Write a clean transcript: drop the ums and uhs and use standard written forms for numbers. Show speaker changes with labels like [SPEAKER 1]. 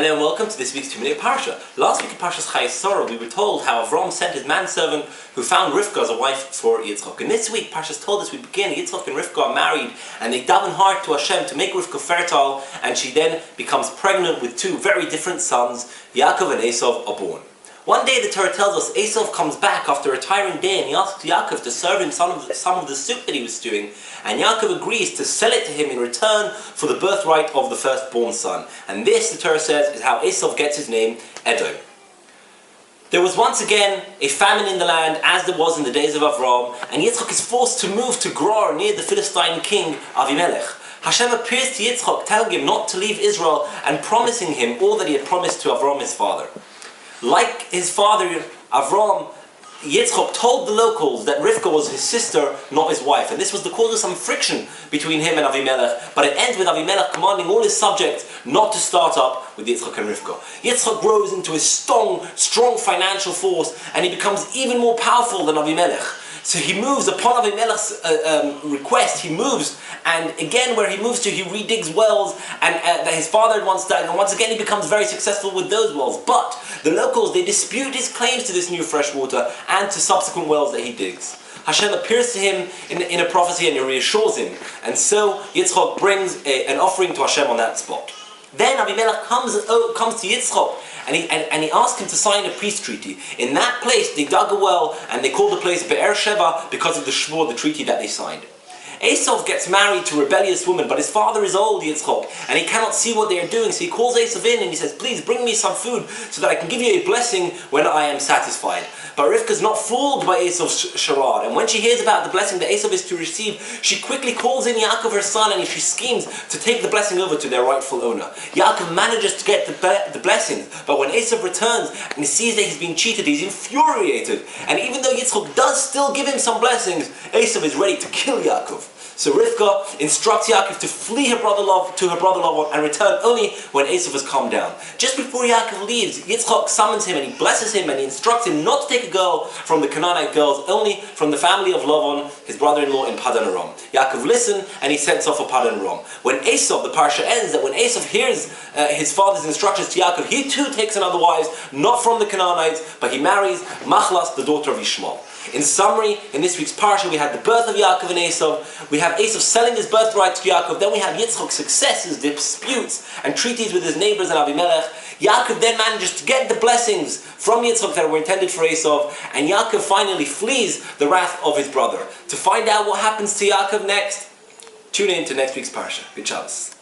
[SPEAKER 1] Hello and welcome to this week's 2-minute Parsha. Last week in Parshas Toldos we were told how Avram sent his manservant who found Rivka as a wife for Yitzchak. And this week, Parshas Toldos, we begin. Yitzchak and Rivka are married and they daven hard to Hashem to make Rivka fertile, and she then becomes pregnant with two very different sons. Yaakov and Esav are born. One day the Torah tells us Esav comes back after a tiring day and he asks Yaakov to serve him some of the soup that he was stewing, and Yaakov agrees to sell it to him in return for the birthright of the firstborn son. And this, the Torah says, is how Esav gets his name, Edom. There was once again a famine in the land, as there was in the days of Avram, and Yitzchak is forced to move to Gerar near the Philistine king Avimelech. Hashem appears to Yitzchak, telling him not to leave Israel and promising him all that he had promised to Avram his father. Like his father Avram, Yitzchak told the locals that Rivka was his sister, not his wife, and this was the cause of some friction between him and Avimelech. But it ends with Avimelech commanding all his subjects not to start up with Yitzchak and Rivka. Yitzchak grows into a strong financial force, and he becomes even more powerful than Avimelech. So he moves, upon Avimelech's request, he moves, and again where he moves to, he redigs wells and that his father had once dug, and once again he becomes very successful with those wells. But the locals, they dispute his claims to this new fresh water and to subsequent wells that he digs. Hashem appears to him in a prophecy and he reassures him, and so Yitzchak brings an offering to Hashem on that spot. Then Avimelech comes to Yitzchak and he asks him to sign a peace treaty. In that place they dug a well and they called the place Be'er Sheva because of the shvur, the treaty that they signed. Esav gets married to a rebellious woman, but his father is old, Yitzchak, and he cannot see what they are doing, so he calls Esav in and he says, "Please bring me some food so that I can give you a blessing when I am satisfied." But Rivka is not fooled by Esav's charade, and when she hears about the blessing that Esav is to receive, she quickly calls in Yaakov, her son, and she schemes to take the blessing over to their rightful owner. Yaakov manages to get the blessing, but when Esav returns and he sees that he's being cheated, he's infuriated. And even though Yitzchak does still give him some blessings, Esav is ready to kill Yaakov. So Rivka instructs Yaakov to flee to her brother Lavan and return only when Esav has calmed down. Just before Yaakov leaves, Yitzchak summons him and he blesses him and he instructs him not to take a girl from the Canaanite girls, only from the family of Lavan, his brother-in-law in Padan Aram. Yaakov listens and he sets off for Padan Aram. When Esav, the parsha ends that when Esav hears his father's instructions to Yaakov, he too takes another wife, not from the Canaanites, but he marries Machlas, the daughter of Ishmael. In summary, in this week's parsha, we had the birth of Yaakov and Esav, we have Esav selling his birthright to Yaakov, then we have Yitzchak's successes, disputes, and treaties with his neighbors and Avimelech. Yaakov then manages to get the blessings from Yitzchak that were intended for Esav, and Yaakov finally flees the wrath of his brother. To find out what happens to Yaakov next, tune in to next week's parsha. Good Shabbos.